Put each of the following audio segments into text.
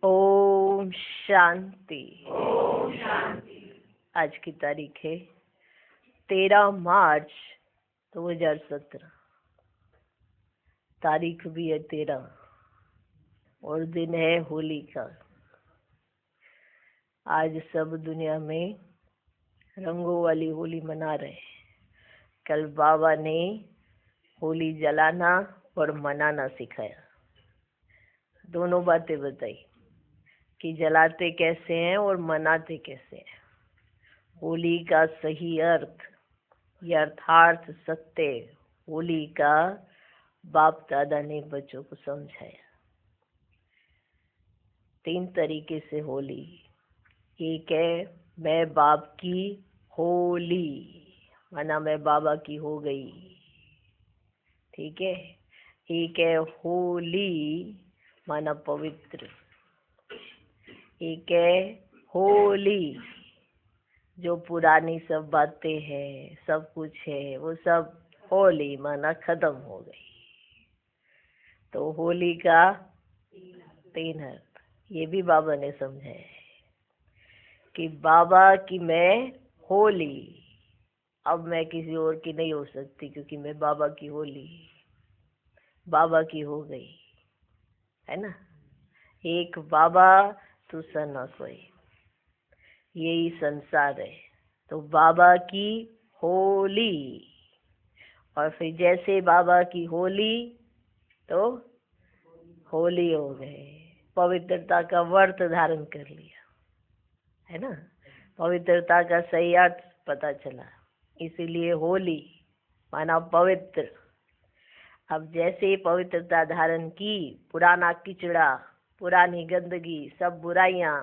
ओम शांति। ओम शांति। आज की तारीख है 13 मार्च 2017। तारीख भी है 13 और दिन है होली का। आज सब दुनिया में रंगों वाली होली मना रहे हैं। कल बाबा ने होली जलाना और मनाना सिखाया। दोनों बातें बताई कि जलाते कैसे हैं और मनाते कैसे हैं। होली का सही अर्थ, यथार्थ सत्य होली का बाप दादा ने बच्चों को समझाया। 3 तरीके से होली। एक है मैं बाप की होली, माना मैं बाबा की हो गई, ठीक है। एक है होली माना पवित्र। एक है होली जो पुरानी सब बातें हैं, सब कुछ है, वो सब होली माना खत्म हो गई। तो होली का 3 अर्थ ये भी बाबा ने समझाया है कि बाबा की मैं होली, अब मैं किसी और की नहीं हो सकती, क्योंकि मैं बाबा की होली, बाबा की हो गई, है ना। एक बाबा दूसरा ना कोई, यही संसार है। तो बाबा की होली, और फिर जैसे बाबा की होली तो होली हो गए, पवित्रता का व्रत धारण कर लिया, है ना। पवित्रता का सही अर्थ पता चला, इसीलिए होली माना पवित्र। अब जैसे ही पवित्रता धारण की, पुराना किचड़ा, पुरानी गंदगी, सब बुराइयां,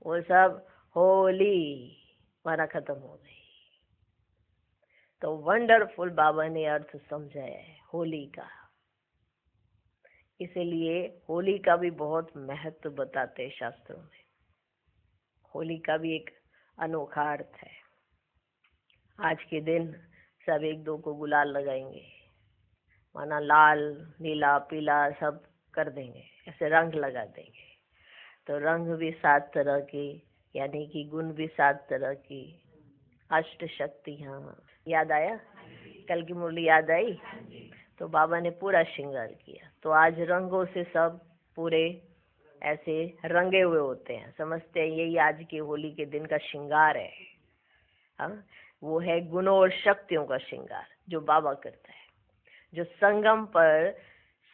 वो सब होली माना खत्म हो गई। तो वंडरफुल बाबा ने अर्थ समझाया है होली का। इसीलिए होली का भी बहुत महत्व बताते हैं शास्त्रों में। होली का भी एक अनोखा अर्थ है। आज के दिन सब एक दो को गुलाल लगाएंगे, माना लाल नीला पीला सब कर देंगे, ऐसे रंग लगा देंगे। तो रंग भी 7 तरह के, यानी कि गुण भी 7 तरह की, अष्ट शक्तियाँ। याद आया? कल की मुरली याद आई? तो बाबा ने पूरा श्रृंगार किया। तो आज रंगों से सब पूरे ऐसे रंगे हुए होते हैं, समझते हैं यही आज की होली के दिन का श्रृंगार है। हाँ, वो है गुणों और शक्तियों का श्रृंगार जो बाबा करता है, जो संगम पर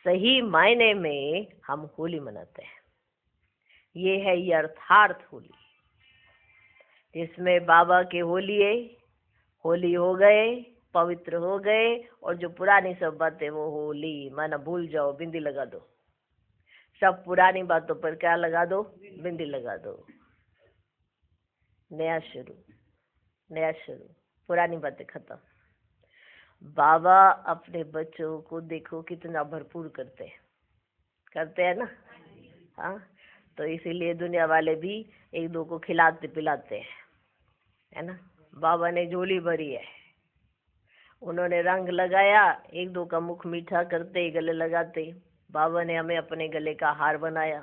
सही मायने में हम होली मनाते हैं। ये है यथार्थ होली, जिसमें बाबा के होली हो गए, पवित्र हो गए, और जो पुरानी सब बातें वो होली माना भूल जाओ, बिंदी लगा दो। सब पुरानी बातों पर क्या लगा दो? बिंदी लगा दो। नया शुरू, नया शुरू, पुरानी बातें खत्म। बाबा अपने बच्चों को देखो कितना भरपूर करते हैं ना। हाँ, तो इसीलिए दुनिया वाले भी एक दो को खिलाते पिलाते हैं, है ना। बाबा ने झोली भरी है, उन्होंने रंग लगाया, एक दो का मुख मीठा करते, गले लगाते। बाबा ने हमें अपने गले का हार बनाया।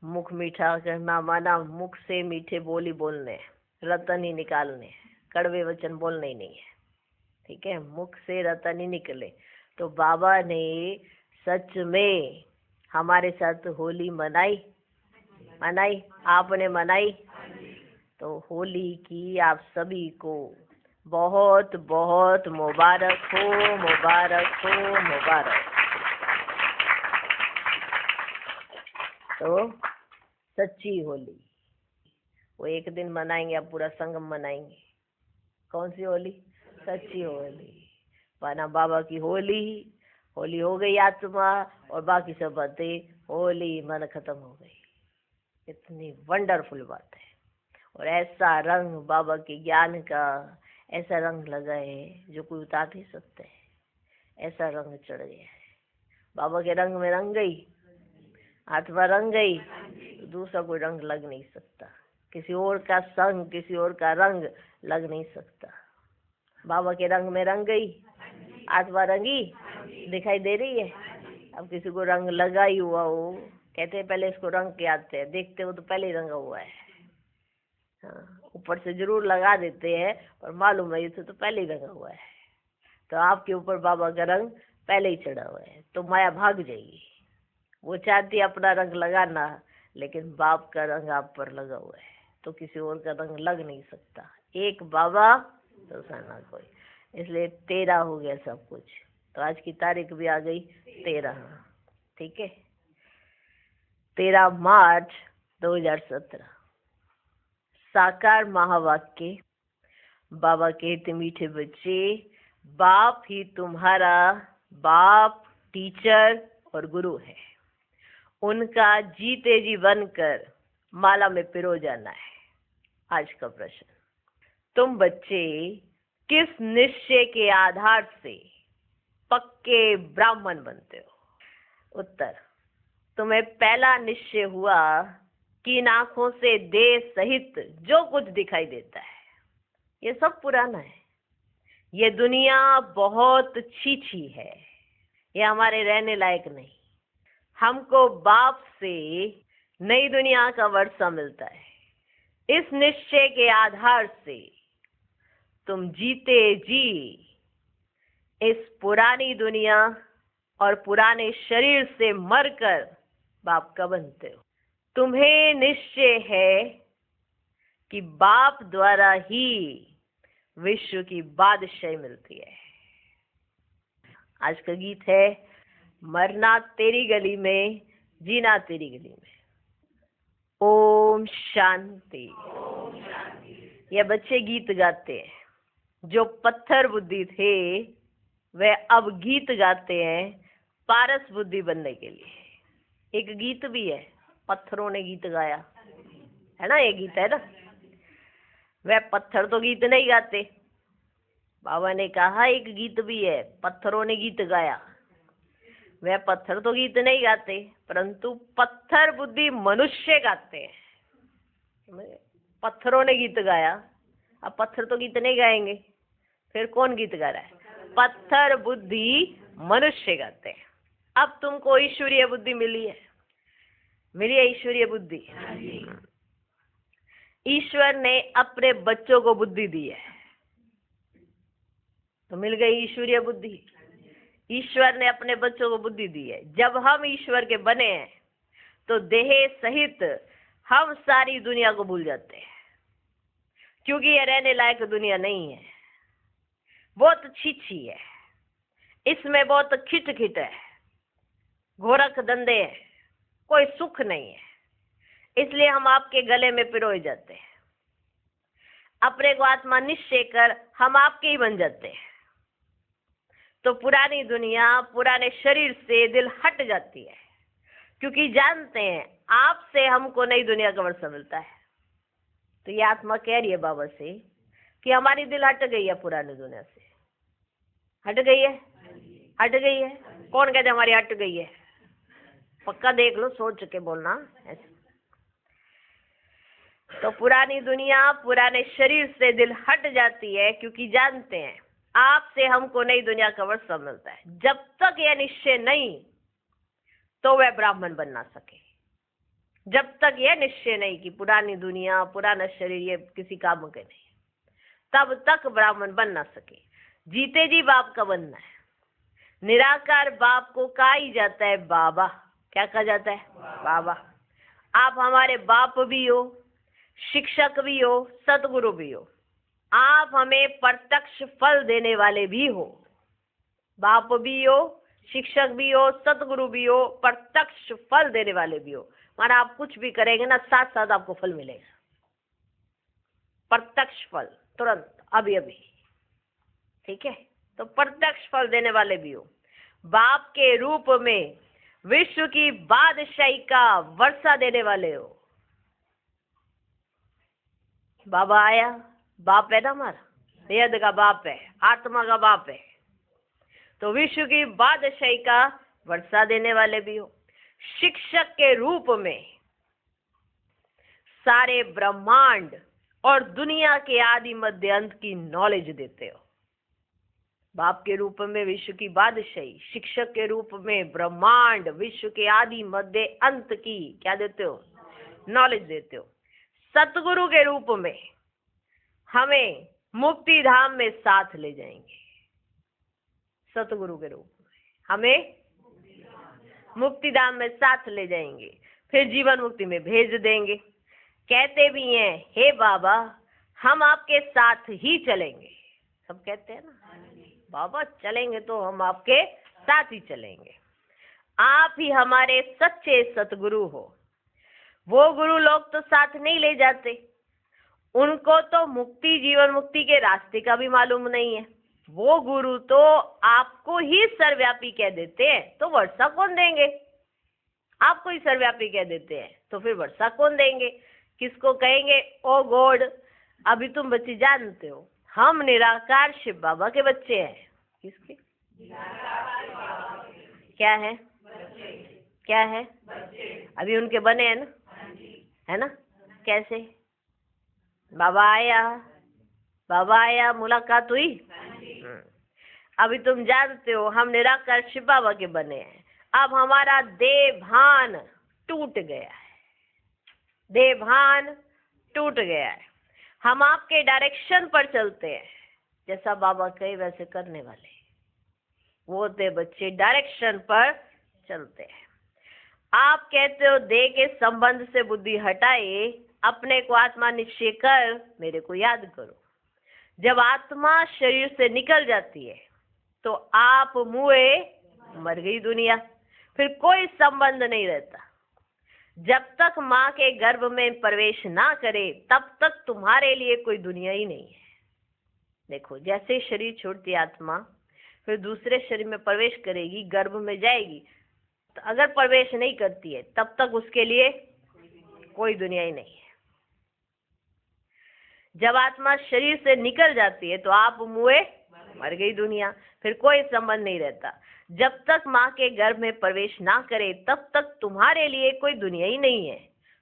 मुख मीठा करना माना मुख से मीठे बोली बोलने, रतन ही निकालने, कड़वे वचन बोलने ही नहीं है, ठीक है। मुख से रतन ही निकले। तो बाबा ने सच में हमारे साथ होली मनाई, आपने मनाई। तो होली की आप सभी को बहुत बहुत मुबारक हो, मुबारक हो, मुबारक। तो सच्ची होली वो एक दिन मनाएंगे, अब पूरा संगम मनाएंगे। कौन सी होली? सच्ची होली माना बाबा की होली। होली हो गई आत्मा, और बाकी सब बातें होली माना खत्म हो गई। इतनी वंडरफुल बात है। और ऐसा रंग बाबा के ज्ञान का, ऐसा रंग लगा है जो कोई उतार नहीं सकते। ऐसा रंग चढ़ गया है, बाबा के रंग में रंग गई आत्मा, रंग गई, तो दूसरा कोई रंग लग नहीं सकता। किसी और का संग, किसी और का रंग लग नहीं सकता। बाबा के रंग में रंग गई आत्मा, रंगी दिखाई दे रही है। अब किसी को रंग लगा ही हुआ हो, कहते हैं पहले इसको रंग के आते हैं, देखते हो तो पहले ही रंगा हुआ है। हाँ, ऊपर से जरूर लगा देते हैं पर मालूम है इसे तो पहले ही रंगा हुआ है। तो आपके ऊपर बाबा का रंग पहले ही चढ़ा हुआ है, तो माया भाग जाएगी। वो चाहती है अपना रंग लगाना, लेकिन बाप का रंग आप पर लगा हुआ है, तो किसी और का रंग लग नहीं सकता। एक बाबा तो साना कोई, इसलिए 13 हो गया सब कुछ। तो आज की तारीख भी आ गई 13, ठीक है, 13 मार्च 2017। साकार महावाक्य। बाबा कहते मीठे बच्चे, बाप ही तुम्हारा बाप, टीचर और गुरु है। उनका जीते जी बनकर माला में पिरो जाना है। आज का प्रश्न, तुम बच्चे किस निश्चय के आधार से पक्के ब्राह्मण बनते हो? उत्तर, तुम्हें पहला निश्चय हुआ कि इन आंखों से देह सहित जो कुछ दिखाई देता है ये सब पुराना है, ये दुनिया बहुत छीछी है, ये हमारे रहने लायक नहीं। हमको बाप से नई दुनिया का वर्षा मिलता है। इस निश्चय के आधार से तुम जीते जी इस पुरानी दुनिया और पुराने शरीर से मरकर बाप का बनते हो। तुम्हें निश्चय है कि बाप द्वारा ही विश्व की बादशाही मिलती है। आज का गीत है, मरना तेरी गली में, जीना तेरी गली में। ओम शांति। ये बच्चे गीत गाते हैं, जो पत्थर बुद्धि थे वे अब गीत गाते हैं पारस बुद्धि बनने के लिए। एक गीत भी है, पत्थरों ने गीत गाया है ना, ये गीत है ना। वह पत्थर तो गीत नहीं गाते, बाबा ने कहा एक गीत भी है, पत्थरों ने गीत गाया। वह पत्थर तो गीत नहीं गाते, परंतु पत्थर बुद्धि मनुष्य गाते हैं। पत्थरों ने गीत गाया, अब पत्थर तो गीत नहीं गाएंगे, फिर कौन गीत गा रहा है? पत्थर बुद्धि मनुष्य गाते हैं। अब तुमको ईश्वरीय बुद्धि मिली है, मिली है ईश्वरीय बुद्धि। ईश्वर ने अपने बच्चों को बुद्धि दी है, तो मिल गई ईश्वरीय बुद्धि। ईश्वर ने अपने बच्चों को बुद्धि दी है। जब हम ईश्वर के बने हैं तो देह सहित हम सारी दुनिया को भूल जाते हैं, क्योंकि ये रहने लायक दुनिया नहीं है, बहुत छीछी है, इसमें बहुत खिट खिट है, घोरक धंधे है, कोई सुख नहीं है। इसलिए हम आपके गले में पिरोए जाते हैं। अपने को आत्मा निश्चय कर हम आपके ही बन जाते हैं, तो पुरानी दुनिया, पुराने शरीर से दिल हट जाती है, क्योंकि जानते हैं आपसे हमको नई दुनिया का वर्षा मिलता है। तो ये आत्मा कह रही है बाबा से कि हमारी दिल हट गई है, पुरानी दुनिया से हट गई है, हट गई है। कौन कहते हमारी हट गई है? पक्का देख लो, सोच के बोलना ऐसे। तो पुरानी दुनिया, पुराने शरीर से दिल हट जाती है, क्योंकि जानते हैं आपसे हमको नई दुनिया का वर्षा मिलता है। जब तक यह निश्चय नहीं तो वह ब्राह्मण बन ना सके। जब तक यह निश्चय नहीं कि पुरानी दुनिया, पुराना शरीर ये किसी काम के नहीं, तब तक ब्राह्मण बन ना सके। जीते जी बाप का बनना है। निराकार बाप को कहा ही जाता है बाबा। क्या कहा जाता है? बाबा। आप हमारे बाप भी हो, शिक्षक भी हो, सतगुरु भी हो। आप हमें प्रत्यक्ष फल देने वाले भी हो। बाप भी हो, शिक्षक भी हो, सतगुरु भी हो, प्रत्यक्ष फल देने वाले भी हो। माना आप कुछ भी करेंगे ना, साथ साथ आपको फल मिलेगा, प्रत्यक्ष फल, तुरंत, अभी अभी। ठीक है, तो प्रत्यक्ष फल देने वाले भी हो। बाप के रूप में विश्व की बादशाही का वर्षा देने वाले हो। बाबा आया, बाप है ना हमारा, वेद का बाप है, आत्मा का बाप है, तो विश्व की बादशाही का वर्षा देने वाले भी हो। शिक्षक के रूप में सारे ब्रह्मांड और दुनिया के आदि मध्य अंत की नॉलेज देते हो। बाप के रूप में विश्व की बादशाही, शिक्षक के रूप में ब्रह्मांड, विश्व के आदि मध्य अंत की क्या देते हो, नॉलेज देते हो। सतगुरु के रूप में हमें मुक्ति धाम में साथ ले जाएंगे। सतगुरु के रूप में हमें मुक्ति धाम में साथ ले जाएंगे, फिर जीवन मुक्ति में भेज देंगे। कहते भी हैं, हे बाबा हम आपके साथ ही चलेंगे। सब कहते हैं ना, बाबा चलेंगे तो हम आपके साथ ही चलेंगे। आप ही हमारे सच्चे सतगुरु हो। वो गुरु लोग तो साथ नहीं ले जाते, उनको तो मुक्ति, जीवन मुक्ति के रास्ते का भी मालूम नहीं है। वो गुरु तो आपको ही सर्वव्यापी कह देते हैं, तो वर्षा कौन देंगे? आपको ही सर्वव्यापी कह देते हैं, तो फिर वर्षा कौन देंगे? किसको कहेंगे? ओ गॉड, अभी तुम बच्चे जानते हो हम निराकार शिव बाबा के बच्चे हैं। किसके? क्या है? क्या है? अभी उनके बने हैं ना, है ना? कैसे? बाबा आया, मुलाकात हुई। अभी तुम जानते हो हम निराकार शिव बाबा के बने हैं। अब हमारा देह भान टूट गया है, देह भान टूट गया है। हम आपके डायरेक्शन पर चलते हैं, जैसा बाबा कहे वैसे करने वाले वो होते बच्चे, डायरेक्शन पर चलते हैं। आप कहते हो देह के संबंध से बुद्धि हटाए, अपने को आत्मा निश्चय कर मेरे को याद करो। जब आत्मा शरीर से निकल जाती है तो आप मुए, मर गई दुनिया, फिर कोई संबंध नहीं रहता। जब तक माँ के गर्भ में प्रवेश ना करे तब तक तुम्हारे लिए कोई दुनिया ही नहीं है। देखो, जैसे शरीर छोड़ती आत्मा फिर दूसरे शरीर में प्रवेश करेगी, गर्भ में जाएगी, तो अगर प्रवेश नहीं करती है तब तक उसके लिए कोई दुनिया ही नहीं है। जब आत्मा शरीर से निकल जाती है तो आप मुए, मर गई दुनिया, फिर कोई संबंध नहीं रहता। जब तक माँ के गर्भ में प्रवेश ना करे तब तक तुम्हारे लिए कोई दुनिया ही नहीं है।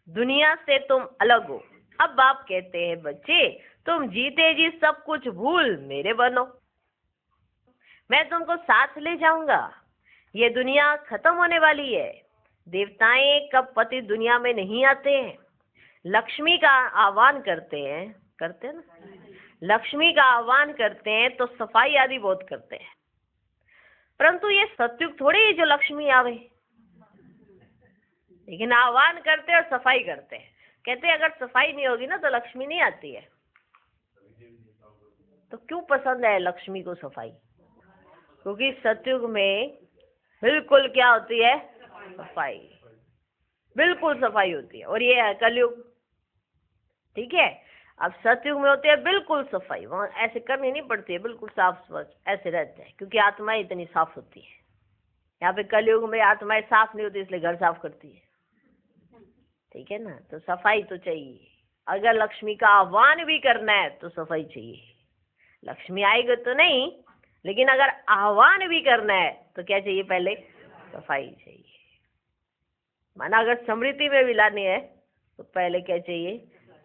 दुनिया से तुम अलग हो। अब बाप कहते हैं बच्चे तुम जीते जी सब कुछ भूल मेरे बनो, मैं तुमको साथ ले जाऊंगा। ये दुनिया खत्म होने वाली है। देवताएं कब पति दुनिया में नहीं आते हैं, लक्ष्मी का आह्वान करते हैं ना, लक्ष्मी का आह्वान करते हैं तो सफाई आदि बहुत करते हैं। परंतु ये सतयुग थोड़ी है जो लक्ष्मी आवे, लेकिन आह्वान करते और सफाई करते हैं। कहते हैं अगर सफाई नहीं होगी ना तो लक्ष्मी नहीं आती है। तो क्यों पसंद है लक्ष्मी को सफाई? क्योंकि सतयुग में बिल्कुल क्या होती है? सफाई, बिल्कुल सफाई होती है। और ये है कलयुग, ठीक है। अब सतयुग में होती है बिल्कुल सफाई, वहां ऐसे करनी नहीं पड़ती है, बिल्कुल साफ स्वच्छ ऐसे रहते हैं, क्योंकि आत्माएं इतनी साफ होती है। यहाँ पे कलयुग में आत्माएं साफ नहीं होती, इसलिए घर साफ करती है, ठीक है ना। तो सफाई तो चाहिए। अगर लक्ष्मी का आह्वान भी करना है तो सफाई चाहिए। लक्ष्मी आएगी तो नहीं, लेकिन अगर आह्वान भी करना है तो क्या चाहिए? पहले सफाई चाहिए। माना अगर समृद्धि में भी लानी है तो पहले क्या चाहिए?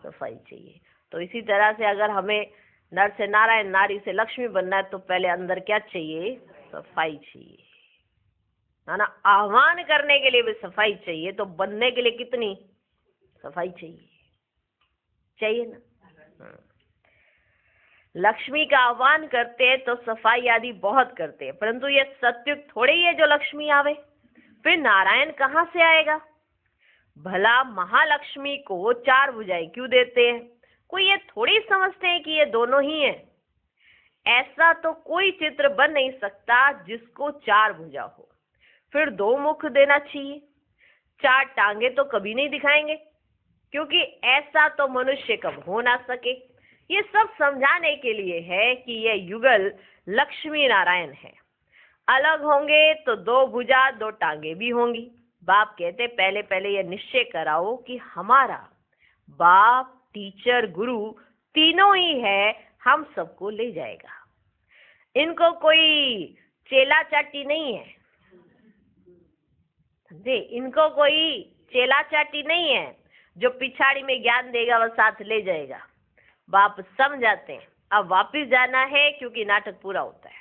सफाई चाहिए। तो इसी तरह से अगर हमें नर से नारायण, नारी से लक्ष्मी बनना है तो पहले अंदर क्या चाहिए? सफाई चाहिए, है ना। आह्वान करने के लिए भी सफाई चाहिए, तो बनने के लिए कितनी सफाई चाहिए ना। लक्ष्मी का आह्वान करते हैं तो सफाई आदि बहुत करते हैं, परंतु ये सतयुग थोड़े ही है जो लक्ष्मी आवे। फिर नारायण कहाँ से आएगा? भला महालक्ष्मी को 4 भुजाएं क्यों देते हैं? कोई ये थोड़ी समझते हैं कि ये दोनों ही हैं। ऐसा तो कोई चित्र बन नहीं सकता जिसको 4 भुजा हो। फिर 2 मुख देना चाहिए। 4 टांगे तो कभी नहीं दिखाएंगे, क्योंकि ऐसा तो मनुष्य कब हो ना सके। ये सब समझाने के लिए है कि ये युगल लक्ष्मी नारायण है। अलग होंगे तो 2 भुजा 2 टांगे भी होंगी। बाप कहते पहले पहले ये निश्चय कराओ कि हमारा बाप, टीचर, गुरु तीनों ही है, हम सबको ले जाएगा। इनको कोई चेला चाटी नहीं है, समझे? इनको कोई चेला चाटी नहीं है जो पिछाड़ी में ज्ञान देगा वह साथ ले जाएगा। बाप समझाते हैं अब वापिस जाना है, क्योंकि नाटक पूरा होता है।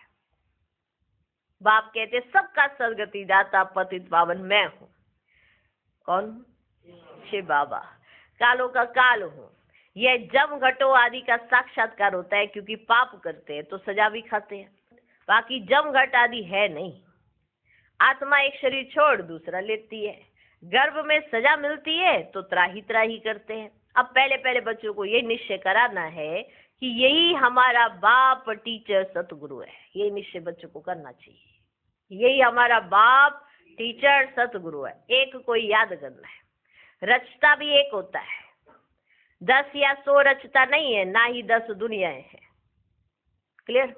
बाप कहते सबका सदगति दाता पतित पावन मैं हूँ। कौन? शिव बाबा। कालों का काल हूँ। यह जम घटो आदि का साक्षात्कार होता है, क्योंकि पाप करते हैं तो सजा भी खाते हैं। बाकी जम घट आदि है नहीं। आत्मा एक शरीर छोड़ दूसरा लेती है, गर्भ में सजा मिलती है तो त्राही त्राही करते हैं। अब पहले पहले बच्चों को ये निश्चय कराना है कि यही हमारा बाप टीचर सतगुरु है। ये निश्चय बच्चों को करना चाहिए, यही हमारा बाप टीचर सतगुरु है। एक कोई याद करना है। रचता भी एक होता है, 10 या 100 रचता नहीं है, ना ही 10 दुनियाएं हैं। क्लियर?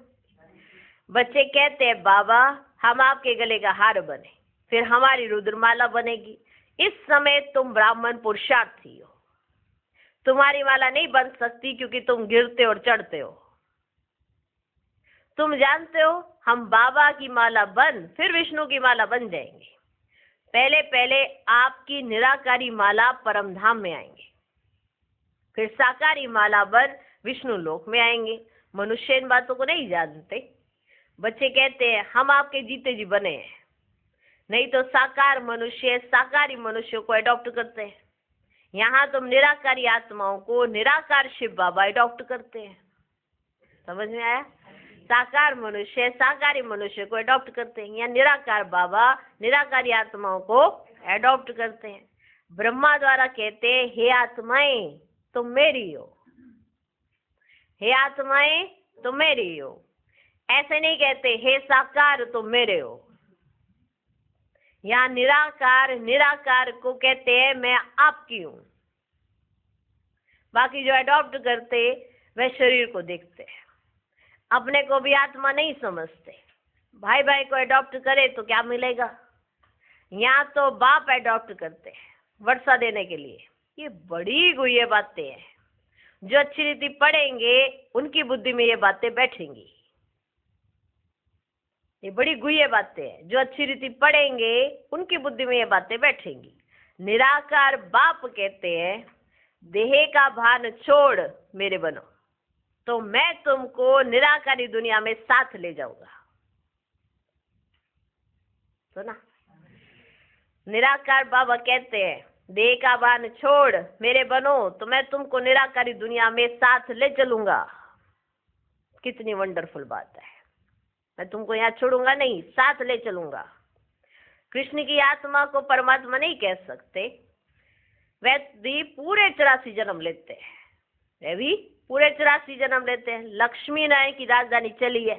बच्चे कहते हैं बाबा हम आपके गले का हार बने, फिर हमारी रुद्रमाला बनेगी। इस समय तुम ब्राह्मण पुरुषार्थी हो, तुम्हारी माला नहीं बन सकती क्योंकि तुम गिरते और चढ़ते हो। तुम जानते हो हम बाबा की माला बन फिर विष्णु की माला बन जाएंगे। पहले पहले आपकी निराकारी माला परमधाम में आएंगे, फिर साकारी माला बन विष्णु लोक में आएंगे। मनुष्य इन बातों को नहीं जानते। बच्चे कहते हैं हम आपके जीते जी बने हैं, नहीं तो साकार मनुष्य साकारी मनुष्य को अडॉप्ट करते हैं। यहाँ तुम निराकारी आत्माओं को निराकार शिव बाबा अडॉप्ट करते हैं। समझ में आया? साकार मनुष्य साकारी मनुष्य को अडॉप्ट करते हैं, या निराकार बाबा निराकारी आत्माओं को अडॉप्ट करते हैं। ब्रह्मा द्वारा कहते हैं हे आत्माएं तुम मेरी हो, हे आत्माएं तुम मेरी हो। ऐसे नहीं कहते हे साकार तुम मेरे हो। यहाँ निराकार निराकार को कहते हैं मैं आपकी हूं। बाकी जो अडॉप्ट करते वह शरीर को देखते हैं, अपने को भी आत्मा नहीं समझते। भाई भाई को अडॉप्ट करे तो क्या मिलेगा? यहाँ तो बाप अडॉप्ट करते हैं वर्षा देने के लिए। ये बड़ी गुह्य बातें हैं। जो अच्छी रीति पढ़ेंगे उनकी बुद्धि में ये बातें बैठेंगी। ये बड़ी गुह्य बातें हैं। जो अच्छी रीति पढ़ेंगे उनकी बुद्धि में ये बातें बैठेंगी। निराकार बाप कहते हैं देह का भान छोड़ मेरे बनो, तो मैं तुमको निराकारी दुनिया में साथ ले जाऊंगा। तो ना निराकार बाबा कहते हैं देह का भान छोड़ मेरे बनो, तो मैं तुमको निराकारी दुनिया में साथ ले चलूंगा। कितनी वंडरफुल बात है। मैं तुमको यहाँ छोड़ूंगा नहीं, साथ ले चलूंगा। कृष्ण की आत्मा को परमात्मा नहीं कह सकते। वह भी पूरे 84 जन्म लेते हैं, वह भी पूरे 84 जन्म लेते हैं। लक्ष्मी नारायण की राजधानी चली है,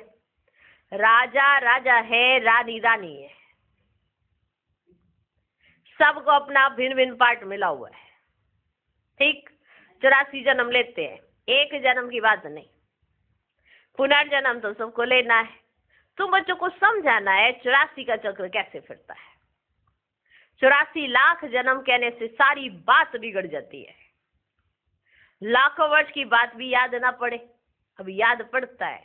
राजा राजा है, रानी रानी है। सबको अपना भिन्न भिन्न पार्ट मिला हुआ है। ठीक, 84 जन्म लेते हैं, एक जन्म की बात नहीं। पुनर्जन्म तो सबको लेना है। तुम बच्चों को समझाना है 84 का चक्र कैसे फिरता है। 84 लाख जन्म कहने से सारी बात बिगड़ जाती है। लाखों वर्ष की बात भी याद ना पड़े, अब याद पड़ता है।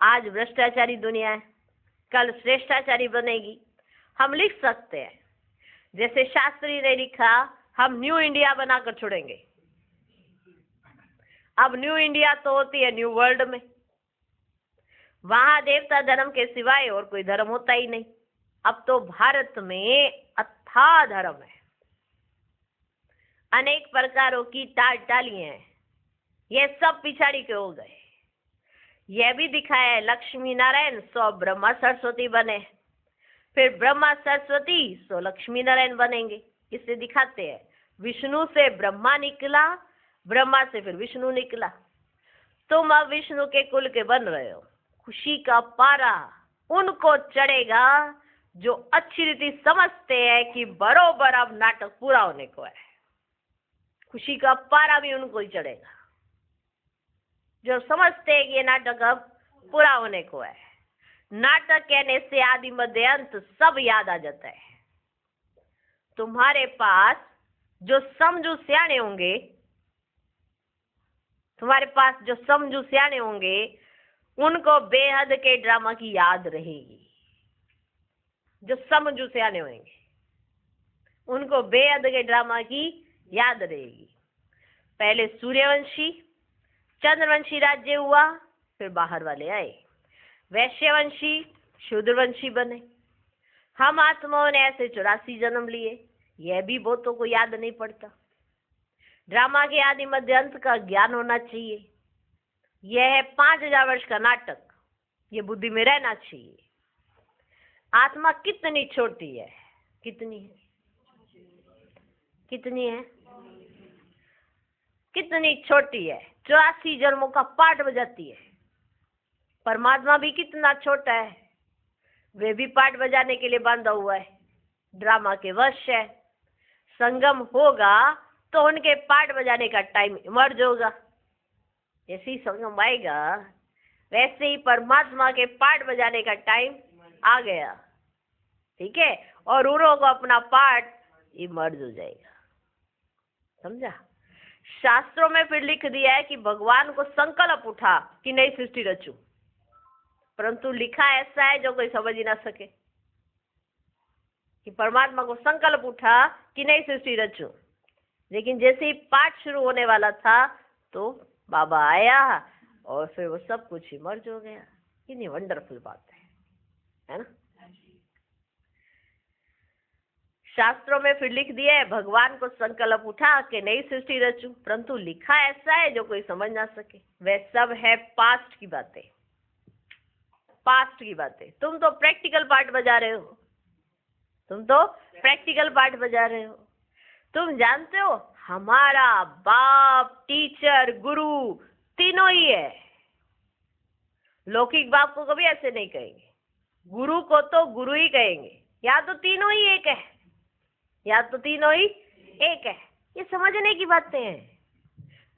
आज भ्रष्टाचारी दुनिया है, कल श्रेष्ठाचारी बनेगी। हम लिख सकते हैं जैसे शास्त्री ने लिखा, हम न्यू इंडिया बनाकर छोड़ेंगे। अब न्यू इंडिया तो होती है न्यू वर्ल्ड में, वहां देवता धर्म के सिवाय और कोई धर्म होता ही नहीं। अब तो भारत में अथाह धर्म है, अनेक प्रकारों की टालियां हैं। ये सब पिछाड़ी के हो गए। यह भी दिखाया है लक्ष्मी नारायण 100 ब्रह्मा सरस्वती बने, फिर ब्रह्मा सरस्वती 100 लक्ष्मी नारायण बनेंगे। इससे दिखाते हैं विष्णु से ब्रह्मा निकला, ब्रह्मा से फिर विष्णु निकला। तुम अब विष्णु के कुल के बन रहे हो। खुशी का पारा उनको चढ़ेगा जो अच्छी रीति समझते हैं कि बरोबर अब नाटक पूरा होने को है। खुशी का पारा भी उनको ही चढ़ेगा जो समझते हैं कि ये नाटक अब पूरा होने को है। नाटक कहने से आदि मध्य अंत सब याद आ जाता है। तुम्हारे पास जो समझू सियाने होंगे, तुम्हारे पास जो समझू सियाने होंगे उनको बेहद के ड्रामा की याद रहेगी। जो समझू सियाने होंगे उनको बेहद के ड्रामा की याद रहेगी। पहले सूर्यवंशी चंद्रवंशी राज्य हुआ, फिर बाहर वाले आए। वैश्यवंशी शूद्रवंशी बने। हम आत्माओं ने ऐसे 84 जन्म लिए, यह भी बहुतों को याद नहीं पड़ता। ड्रामा के आदि मध्य अंत का ज्ञान होना चाहिए। यह है 5000 वर्ष का नाटक, ये बुद्धि में रहना चाहिए। आत्मा कितनी छोटी है, कितनी है, कितनी है, कितनी छोटी है, 84 जन्मों का पाठ बजाती है। परमात्मा भी कितना छोटा है, वे भी पाठ बजाने के लिए बांधा हुआ है, ड्रामा के वश है। संगम होगा तो उनके पाठ बजाने का टाइम इमर्ज होगा। जैसे ही संगम आएगा वैसे ही परमात्मा के पाठ बजाने का टाइम आ गया, ठीक है, और उन्हों को अपना पाठ इमर्ज हो जाएगा। समझा? शास्त्रों में फिर लिख दिया है कि भगवान को संकल्प उठा कि नई सृष्टि रचूं, परंतु लिखा ऐसा है जो कोई समझ ही ना सके कि परमात्मा को संकल्प उठा कि नई सृष्टि रचूं। लेकिन जैसे ही पाठ शुरू होने वाला था तो बाबा आया और फिर वो सब कुछ इमर्ज हो गया। कितनी वंडरफुल बात है ना? शास्त्रों में फिर लिख दिया है भगवान को संकल्प उठा के नई सृष्टि रचूं, परंतु लिखा ऐसा है जो कोई समझ ना सके। वह सब है पास्ट की बातें, पास्ट की बातें। तुम तो प्रैक्टिकल पार्ट बजा रहे हो, तुम तो प्रैक्टिकल पार्ट बजा रहे हो। तुम जानते हो हमारा बाप, टीचर, गुरु तीनों ही है। लौकिक बाप को कभी ऐसे नहीं कहेंगे, गुरु को तो गुरु ही कहेंगे। या तो तीनों ही एक है, या तो तीनों ही एक है। ये समझने की बातें हैं।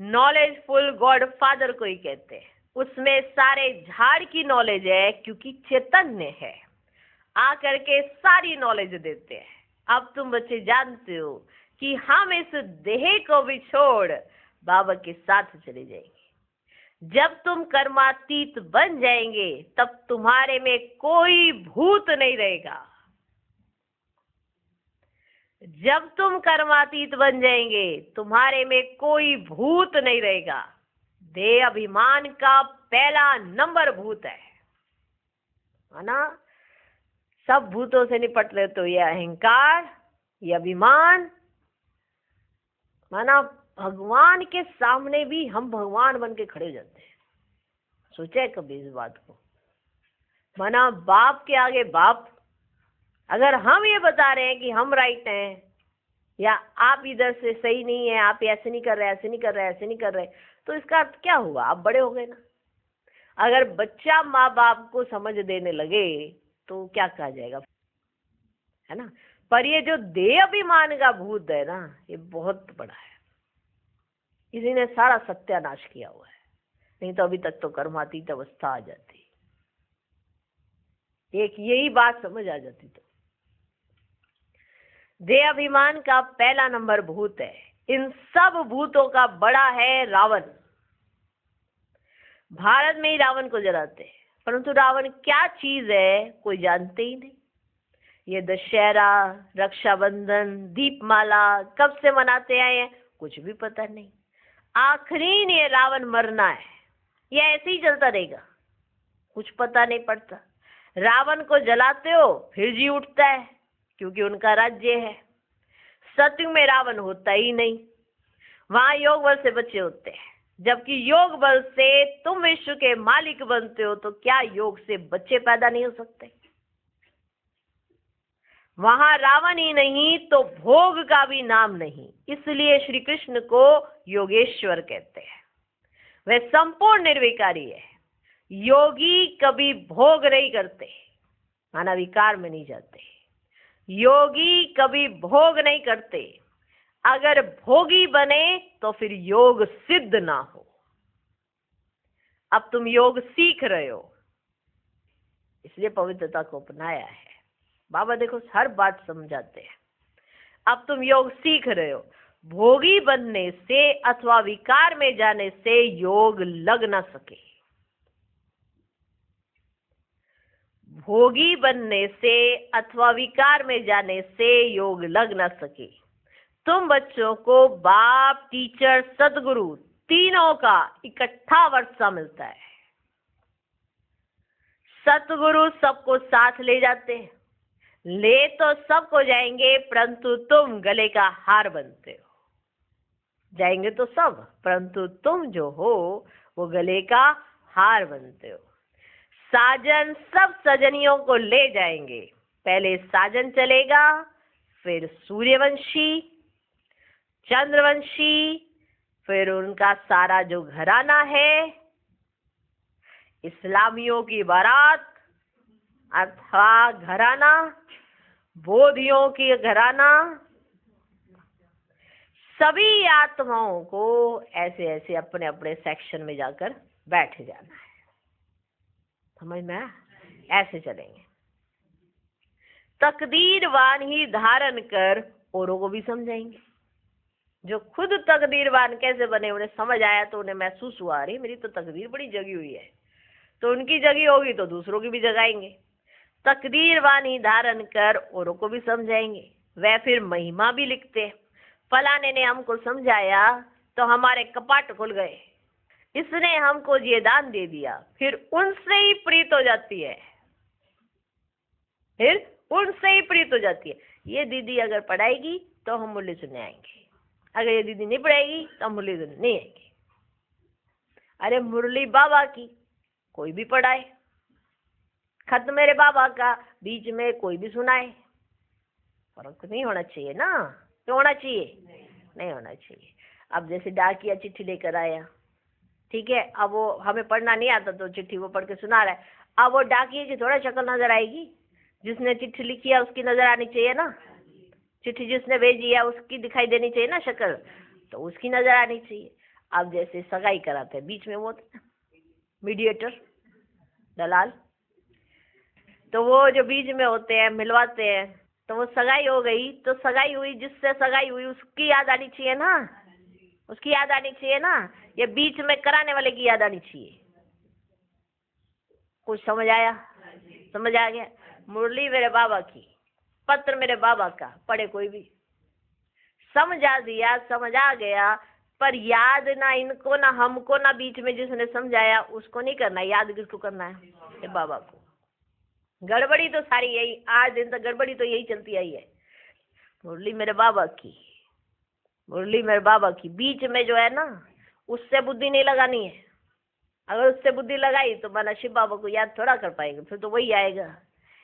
नॉलेजफुल गॉड फादर को ही कहते हैं। उसमें सारे झाड़ की नॉलेज है, क्योंकि चैतन्य है, आकर के सारी नॉलेज देते हैं। अब तुम बच्चे जानते हो कि हम इस देह को भी छोड़ बाबा के साथ चले जाएंगे। जब तुम कर्मातीत बन जाएंगे तब तुम्हारे में कोई भूत नहीं रहेगा। जब तुम कर्मातीत बन जाएंगे तुम्हारे में कोई भूत नहीं रहेगा। देह अभिमान का पहला नंबर भूत है ना? सब भूतों से निपट रहे तो ये अहंकार, ये अभिमान, माना भगवान के सामने भी हम भगवान बन के खड़े हो जाते हैं। सोचा है कभी इस बात को? माना बाप के आगे बाप, अगर हम ये बता रहे हैं कि हम राइट हैं या आप इधर से सही नहीं है, आप ऐसे नहीं कर रहे, ऐसे नहीं कर रहे, ऐसे नहीं कर रहे, तो इसका अर्थ क्या हुआ? आप बड़े हो गए ना। अगर बच्चा माँ बाप को समझ देने लगे तो क्या कहा जाएगा, है ना? पर ये जो देह अभिमान का भूत है ना, ये बहुत बड़ा है। इसी ने सारा सत्यानाश किया हुआ है। नहीं तो अभी तक तो कर्मातीत अवस्था आ जाती, एक यही बात समझ आ जाती। तो देह अभिमान का पहला नंबर भूत है। इन सब भूतों का बड़ा है रावण। भारत में ही रावण को जलाते हैं, परंतु रावण क्या चीज है कोई जानते ही नहीं। ये दशहरा, रक्षाबंधन, दीपमाला कब से मनाते आए हैं कुछ भी पता नहीं। आखिरी ये रावण मरना है, ये ऐसे ही चलता रहेगा, कुछ पता नहीं पड़ता। रावण को जलाते हो फिर जी उठता है, क्योंकि उनका राज्य है। सत्युग में रावण होता ही नहीं, वहां योग बल से बच्चे होते हैं। जबकि योग बल से तुम विश्व के मालिक बनते हो, तो क्या योग से बच्चे पैदा नहीं हो सकते? वहां रावण ही नहीं तो भोग का भी नाम नहीं। इसलिए श्री कृष्ण को योगेश्वर कहते हैं। वे संपूर्ण निर्विकारी है। योगी कभी भोग नहीं करते, माना विकार में नहीं जाते। योगी कभी भोग नहीं करते। अगर भोगी बने तो फिर योग सिद्ध ना हो। अब तुम योग सीख रहे हो, इसलिए पवित्रता को अपनाया है। बाबा देखो हर बात समझाते हैं। अब तुम योग सीख रहे हो, भोगी बनने से अथवा विकार में जाने से योग लग ना सके। भोगी बनने से अथवा विकार में जाने से योग लग ना सके। तुम बच्चों को बाप, टीचर, सदगुरु तीनों का इकट्ठा वर्षा मिलता है। सतगुरु सबको साथ ले जाते हैं, ले तो सबको जाएंगे परंतु तुम गले का हार बनते हो। जाएंगे तो सब, परंतु तुम जो हो वो गले का हार बनते हो। साजन सब सजनियों को ले जाएंगे, पहले साजन चलेगा, फिर सूर्यवंशी, चंद्रवंशी, फिर उनका सारा जो घराना है, इस्लामियों की बारात अथवा घराना, बोधियों की घराना, सभी आत्माओं को ऐसे ऐसे अपने अपने सेक्शन में जाकर बैठ जाना है। समझ में आया? ऐसे चलेंगे। तकदीरवान ही धारण कर औरों को भी समझाएंगे। जो खुद तकदीरवान कैसे बने, उन्हें समझ आया तो उन्हें महसूस हुआ, अरे मेरी तो तकदीर बड़ी जगी हुई है, तो उनकी जगी होगी तो दूसरों की भी जगाएंगे। तकदीरवान ही धारण कर औरों को भी समझाएंगे। वह फिर महिमा भी लिखते हैं। फलाने ने हमको समझाया तो हमारे कपाट खुल गए, इसने हमको ये दान दे दिया, फिर उनसे ही प्रीत हो जाती है, फिर उनसे ही प्रीत हो जाती है। ये दीदी अगर पढ़ाएगी तो हम मुरली सुनने आएंगे, अगर ये दीदी नहीं पढ़ाएगी तो हम मुरली सुनने नहीं आएंगे। अरे मुरली बाबा की कोई भी पढ़ाए, खत मेरे बाबा का बीच में कोई भी सुनाए, फर्क नहीं होना चाहिए ना। क्यों होना चाहिए? नहीं होना चाहिए। अब जैसे डाकिया चिट्ठी लेकर आया, ठीक है, अब वो हमें पढ़ना नहीं आता तो चिट्ठी वो पढ़ के सुना रहा है, अब वो डाकिए की थोड़ा शक्ल नजर आएगी, जिसने चिट्ठी लिखी है उसकी नजर आनी चाहिए ना, चिट्ठी जिसने भेजी है उसकी दिखाई देनी चाहिए ना शक्ल, तो उसकी नजर आनी चाहिए। अब जैसे सगाई कराते हैं, बीच में वो मीडिएटर, दलाल, तो वो जो बीच में होते हैं मिलवाते हैं, तो वो सगाई हो गई तो सगाई हुई, जिससे सगाई हुई उसकी याद आनी चाहिए ना, उसकी याद आनी चाहिए ना, ये बीच में कराने वाले की याद आनी चाहिए। कुछ समझ आया? समझ आ गया? मुरली मेरे बाबा की, पत्र मेरे बाबा का, पढ़े कोई भी, समझा दिया, समझ आ गया, पर याद ना इनको ना हमको ना बीच में जिसने समझाया उसको नहीं करना, याद किसको करना है? ये बाबा को। गड़बड़ी तो सारी यही, आज दिन तक गड़बड़ी तो यही चलती आई है। मुरली मेरे बाबा की, मुरली मेरे बाबा की, बीच में जो है ना उससे बुद्धि नहीं लगानी है। अगर उससे बुद्धि लगाई तो माना शिव बाबा को याद थोड़ा कर पाएंगे, फिर तो वही आएगा।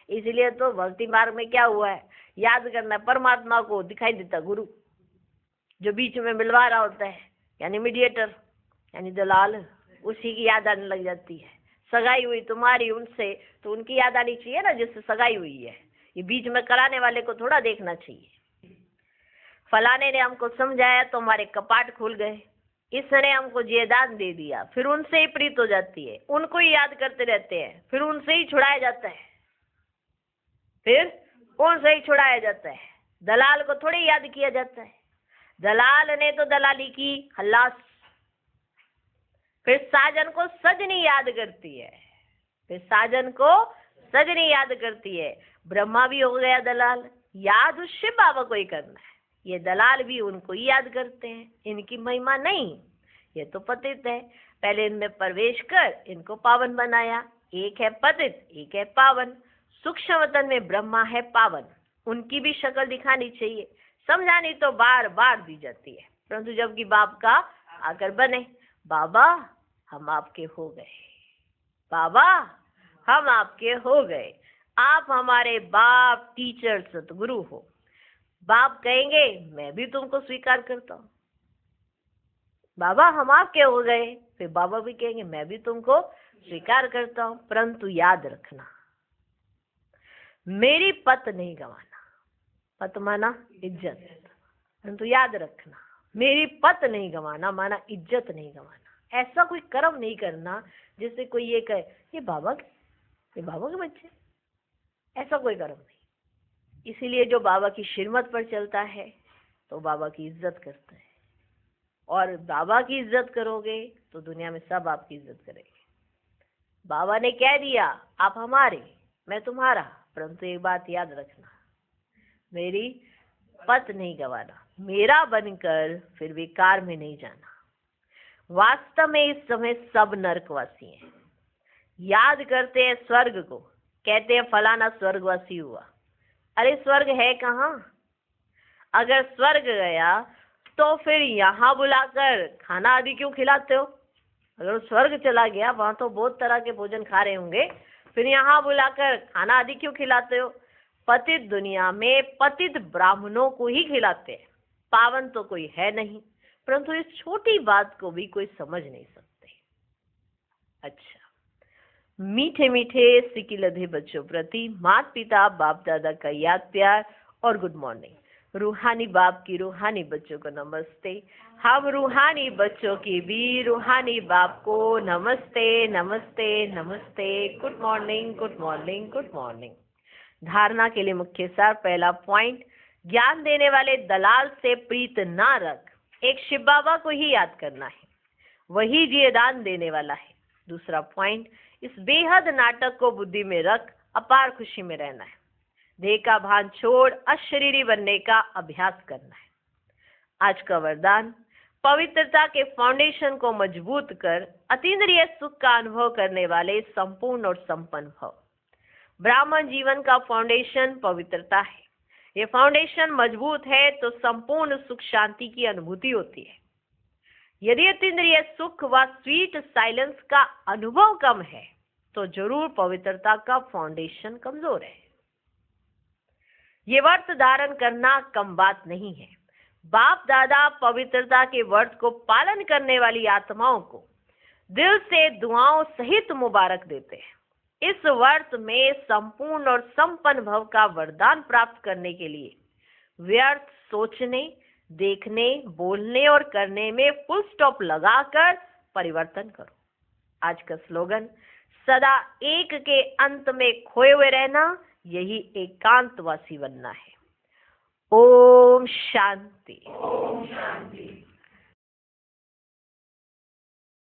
इसलिए तो भक्ति मार्ग में क्या हुआ है, याद करना परमात्मा को दिखाई देता गुरु, जो बीच में मिलवा रहा होता है, यानी मीडिएटर, यानी दलाल, उसी की याद आने लग जाती है। सगाई हुई तुम्हारी उनसे तो उनकी याद आनी चाहिए ना, जिससे सगाई हुई है। ये बीच में कराने वाले को थोड़ा देखना चाहिए। फलाने ने हमको समझाया तो हमारे कपाट खुल गए, इसने हमको ये दान दे दिया, फिर उनसे ही प्रीत हो जाती है, उनको ही याद करते रहते हैं, फिर उनसे ही छुड़ाया जाता है, फिर उनसे ही छुड़ाया जाता है। दलाल को थोड़ी याद किया जाता है, दलाल ने तो दलाली की हल्लास। फिर साजन को सजनी याद करती है, फिर साजन को सजनी याद करती है। ब्रह्मा भी हो गया दलाल, याद उस शिव बाबा को ही करना है। ये दलाल भी उनको ही याद करते हैं, इनकी महिमा नहीं, ये तो पतित है। पहले इनमें प्रवेश कर इनको पावन बनाया। एक है पतित, एक है पावन। सूक्ष्म वतन में ब्रह्मा है पावन, उनकी भी शक्ल दिखानी चाहिए, समझानी तो बार बार दी जाती है, परंतु जबकि बाप का आकर बने, बाबा हम आपके हो गए, बाबा हम आपके हो गए, आप हमारे बाप टीचर सतगुरु हो। बाप कहेंगे मैं भी तुमको स्वीकार करता हूँ, बाबा हम आपके हो गए, फिर बाबा भी कहेंगे मैं भी तुमको स्वीकार करता हूँ, परंतु याद रखना मेरी पत नहीं गंवाना। पत माना इज्जत, परंतु याद रखना मेरी पत नहीं गंवाना माना इज्जत नहीं गंवाना। ऐसा कोई कर्म नहीं करना जिससे कोई ये कहे ये बाबा के बच्चे, ऐसा कोई कर्म नहीं। इसीलिए जो बाबा की श्रीमत पर चलता है तो बाबा की इज्जत करता है, और बाबा की इज्जत करोगे तो दुनिया में सब आपकी इज्जत करेंगे। बाबा ने कह दिया आप हमारे, मैं तुम्हारा, परंतु एक बात याद रखना मेरी पत नहीं गंवाना, मेरा बनकर फिर विकार में नहीं जाना। वास्तव में इस समय सब नरकवासी हैं, याद करते हैं स्वर्ग को, कहते हैं फलाना स्वर्गवासी हुआ। अरे स्वर्ग है कहाँ? अगर स्वर्ग गया तो फिर यहाँ बुलाकर खाना आदि क्यों खिलाते हो? अगर स्वर्ग चला गया, वहां तो बहुत तरह के भोजन खा रहे होंगे, फिर यहाँ बुलाकर खाना आदि क्यों खिलाते हो? पतित दुनिया में पतित ब्राह्मणों को ही खिलाते हैं, पावन तो कोई है नहीं। परंतु इस छोटी बात को भी कोई समझ नहीं सकते। अच्छा, मीठे मीठे सिकिलधे बच्चों प्रति माता पिता बाप दादा का याद प्यार और गुड मॉर्निंग। रूहानी बाप की रूहानी बच्चों को नमस्ते। हम रूहानी बच्चों की भी रूहानी बाप को नमस्ते नमस्ते नमस्ते। Good morning good morning good morning. धारणा के लिए मुख्य सार, पहला पॉइंट, ज्ञान देने वाले दलाल से प्रीत ना रख, एक शिव बाबा को ही याद करना है, वही जीवदान देने वाला है। दूसरा पॉइंट, इस बेहद नाटक को बुद्धि में रख, अपार खुशी में रहना है। देह का भान छोड़ अशरीरी बनने का अभ्यास करना है। आज का वरदान, पवित्रता के फाउंडेशन को मजबूत कर अतीन्द्रिय सुख का अनुभव करने वाले संपूर्ण और संपन्न भव। ब्राह्मण जीवन का फाउंडेशन पवित्रता है। ये फाउंडेशन मजबूत है तो संपूर्ण सुख शांति की अनुभूति होती है। यदि अतीन्द्रिय सुख व स्वीट साइलेंस का अनुभव कम है तो जरूर पवित्रता का फाउंडेशन कमजोर है। ये व्रत धारण करना कम बात नहीं है। बाप दादा पवित्रता के व्रत को पालन करने वाली आत्माओं को दिल से दुआओं सहित मुबारक देते हैं। इस व्रत में संपूर्ण और संपन्न भव का वरदान प्राप्त करने के लिए व्यर्थ सोचने, देखने, बोलने और करने में फुल स्टॉप लगाकर परिवर्तन करो। आज का स्लोगन, सदा एक के अंत में खोए हुए रहना, यही एकांतवासी बनना है। ओम शांति। ओम शांति।